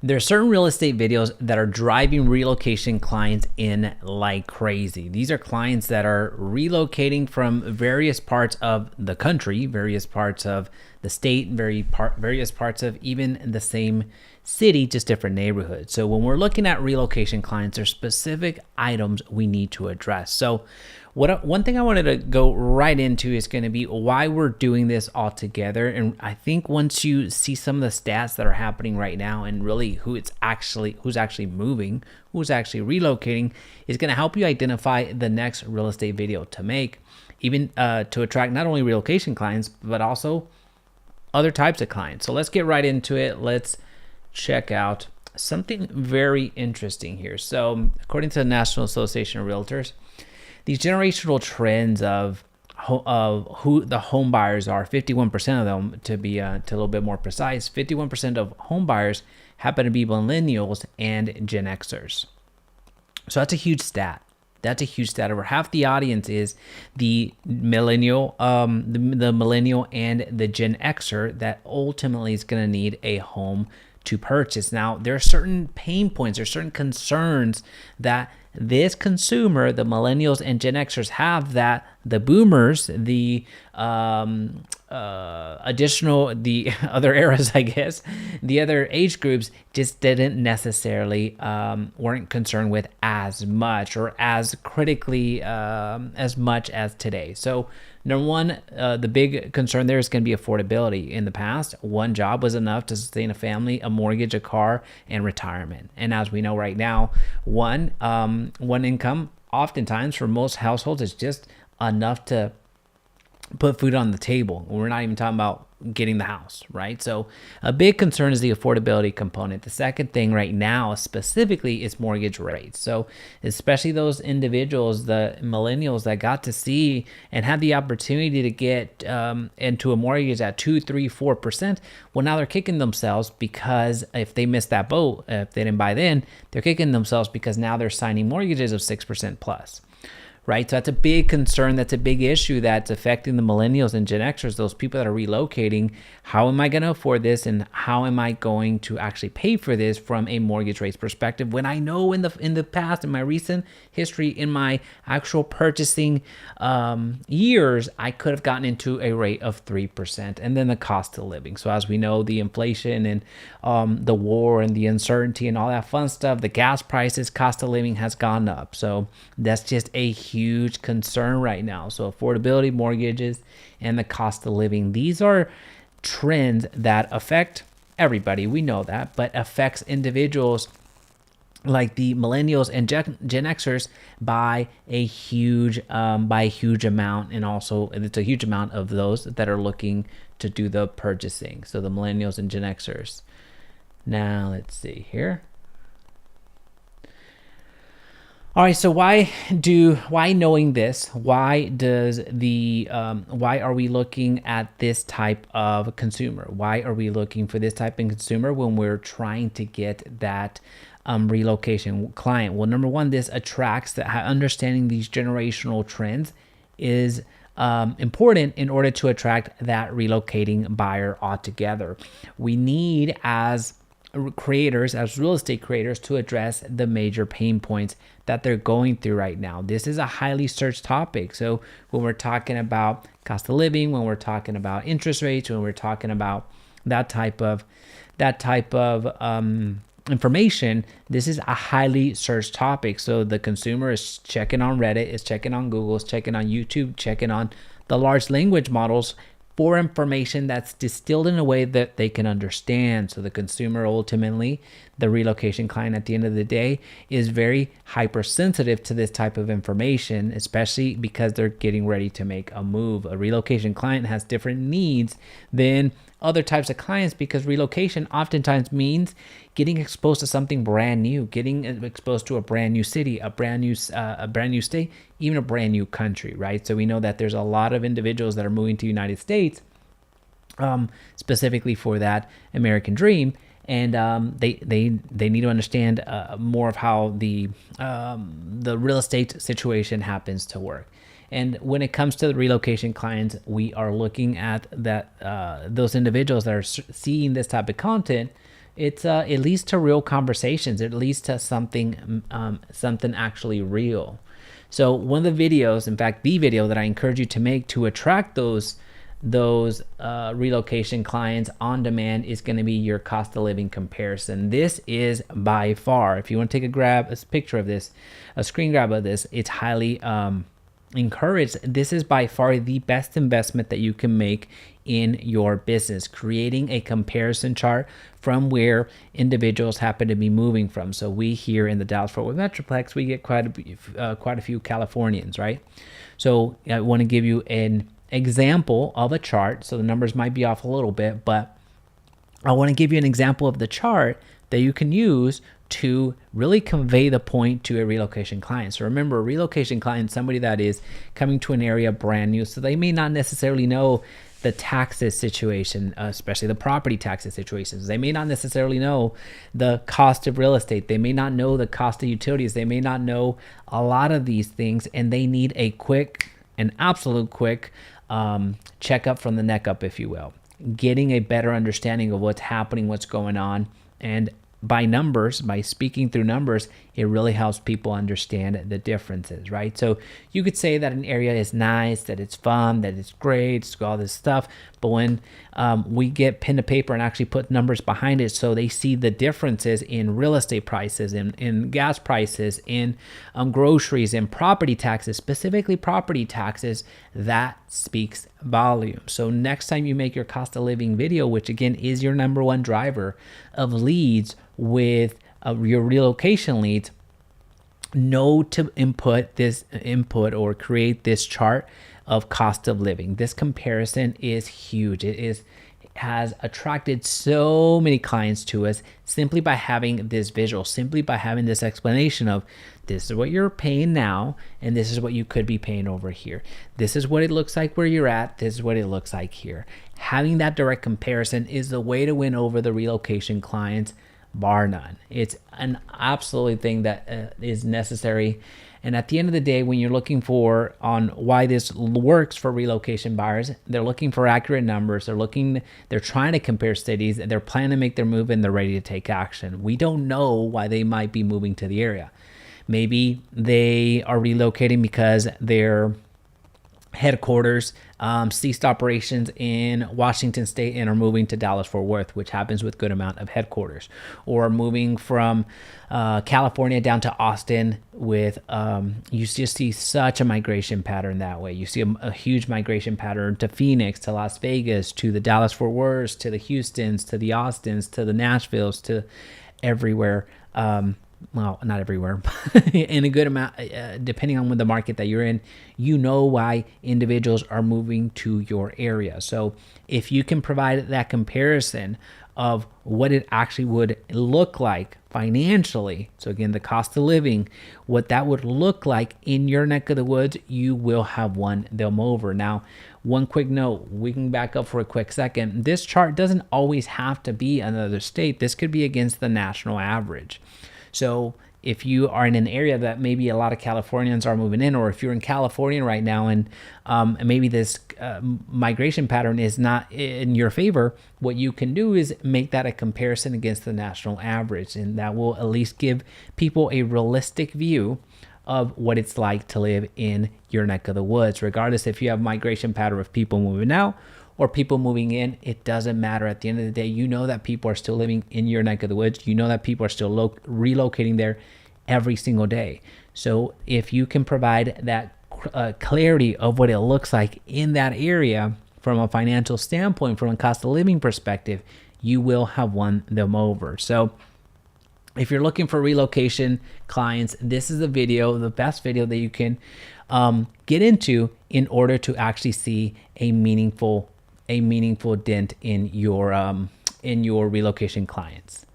There are certain real estate videos that are driving relocation clients in like crazy. These are clients that are relocating from various parts of the country, various parts of the state, various parts of even the same city, just different neighborhoods. So when we're looking at relocation clients, there's specific items we need to address. So one thing I wanted to go right into is going to be why we're doing this all together. And I think once you see some of the stats that are happening right now and really who's actually moving, who's actually relocating, is going to help you identify the next real estate video to make, even to attract not only relocation clients, but also other types of clients. So let's get right into it. Let's check out something very interesting here. So according to the National Association of Realtors, these generational trends of who the home buyers are, 51% of them, to be a little bit more precise, 51% of home buyers happen to be millennials and Gen Xers. So that's a huge stat. Over half the audience is the millennial, the millennial and the Gen Xer that ultimately is going to need a home to purchase. Now, there are certain pain points, there are certain concerns that this consumer, the millennials and Gen Xers, have that the boomers, the the other eras, I guess, the other age groups just didn't necessarily weren't concerned with as much or as critically as much as today. So number one, the big concern there is going to be affordability. In the past, one job was enough to sustain a family, a mortgage, a car, and retirement. And as we know right now, one income oftentimes for most households is just enough to put food on the table. We're not even talking about getting the house, right? So a big concern is the affordability component. The second thing right now specifically is mortgage rates. So especially those individuals, the millennials that got to see and had the opportunity to get into a mortgage at 2, 3, 4%, well, now they're kicking themselves because if they missed that boat, if they didn't buy then, they're kicking themselves because now they're signing mortgages of 6% plus. Right. So that's a big concern. That's a big issue that's affecting the millennials and Gen Xers, those people that are relocating. How am I going to afford this? And how am I going to actually pay for this from a mortgage rates perspective? When I know in the past, in my recent history, in my actual purchasing years, I could have gotten into a rate of 3%. And then the cost of living. So as we know, the inflation and the war and the uncertainty and all that fun stuff, the gas prices, cost of living has gone up. So that's just a huge concern right now. So affordability, mortgages, and the cost of living. These are trends that affect everybody. We know that, but affects individuals like the millennials and Gen Xers by a huge amount. And also it's a huge amount of those that are looking to do the purchasing. So the millennials and Gen Xers. Now let's see here. All right, so why knowing this, why are we looking at this type of consumer? Why are we looking for this type of consumer when we're trying to get that relocation client? Well, number one, this attracts understanding these generational trends is important in order to attract that relocating buyer altogether. We need as creators, as real estate creators, to address the major pain points that they're going through right now. This is a highly searched topic. So when we're talking about cost of living, when we're talking about interest rates, when we're talking about that type of information, this is a highly searched topic. So the consumer is checking on Reddit, is checking on Google, is checking on YouTube, checking on the large language models for information that's distilled in a way that they can understand. So the consumer, ultimately, the relocation client at the end of the day, is very hypersensitive to this type of information, especially because they're getting ready to make a move. A relocation client has different needs than other types of clients because relocation oftentimes means getting exposed to something brand new, getting exposed to a brand new city, a brand new state, even a brand new country, right? So we know that there's a lot of individuals that are moving to the United States specifically for that American dream. And they need to understand more of how the real estate situation happens to work. And when it comes to the relocation clients, we are looking at that those individuals that are seeing this type of content it leads to real conversations. It leads to something actually real. So one of the videos, in fact, the video that I encourage you to make to attract those relocation clients on demand is going to be your cost of living comparison. This is by far, if you want to take a picture of this, a screen grab of this, it's highly encouraged. This is by far the best investment that you can make in your business, creating a comparison chart from where individuals happen to be moving from. So we here in the Dallas-Fort Worth Metroplex, we get quite a few Californians, right? So I want to give you an example of a chart. So the numbers might be off a little bit, but I want to give you an example of the chart that you can use to really convey the point to a relocation client. So remember, a relocation client is somebody that is coming to an area brand new, so they may not necessarily know the taxes situation, especially the property taxes situations. They may not necessarily know the cost of real estate. They may not know the cost of utilities. They may not know a lot of these things, and they need an absolute quick checkup from the neck up, if you will, getting a better understanding of what's happening, what's going on. And by speaking through numbers, it really helps people understand the differences, right? So you could say that an area is nice, that it's fun, that it's great, it's all this stuff. But when we get pen to paper and actually put numbers behind it, so they see the differences in real estate prices, in gas prices, in groceries, in property taxes, specifically property taxes, that speaks volume. So next time you make your cost of living video, which again is your number one driver of leads with your relocation leads, know to input or create this chart of cost of living. This comparison is huge. Has attracted so many clients to us simply by having this visual, simply by having this explanation of this is what you're paying now, and this is what you could be paying over here. This is what it looks like where you're at. This is what it looks like here. Having that direct comparison is the way to win over the relocation clients, bar none. It's an absolute thing that is necessary. And at the end of the day, when you're looking for on why this works for relocation buyers, they're looking for accurate numbers. They're trying to compare cities. They're planning to make their move, and they're ready to take action. We don't know why they might be moving to the area. Maybe they are relocating because their headquarters ceased operations in Washington State and are moving to Dallas-Fort Worth, which happens with good amount of headquarters, or moving from California down to Austin with you just see such a migration pattern that way. You see a huge migration pattern to Phoenix, to Las Vegas, to the Dallas-Fort Worth, to the Houstons, to the Austins, to the Nashvilles, to everywhere. Well, not everywhere, but in a good amount, depending on the market that you're in, you know why individuals are moving to your area. So if you can provide that comparison of what it actually would look like financially, so again, the cost of living, what that would look like in your neck of the woods, you will have won them over. Now, one quick note, we can back up for a quick second. This chart doesn't always have to be another state. This could be against the national average. So if you are in an area that maybe a lot of Californians are moving in, or if you're in California right now and maybe this migration pattern is not in your favor, what you can do is make that a comparison against the national average. And that will at least give people a realistic view of what it's like to live in your neck of the woods. Regardless if you have migration pattern of people moving out or people moving in, it doesn't matter. At the end of the day, you know that people are still living in your neck of the woods. You know that people are still relocating there every single day. So if you can provide that clarity of what it looks like in that area from a financial standpoint, from a cost of living perspective, you will have won them over. So if you're looking for relocation clients, this is the best video that you can get into in order to actually see a meaningful dent in your relocation clients.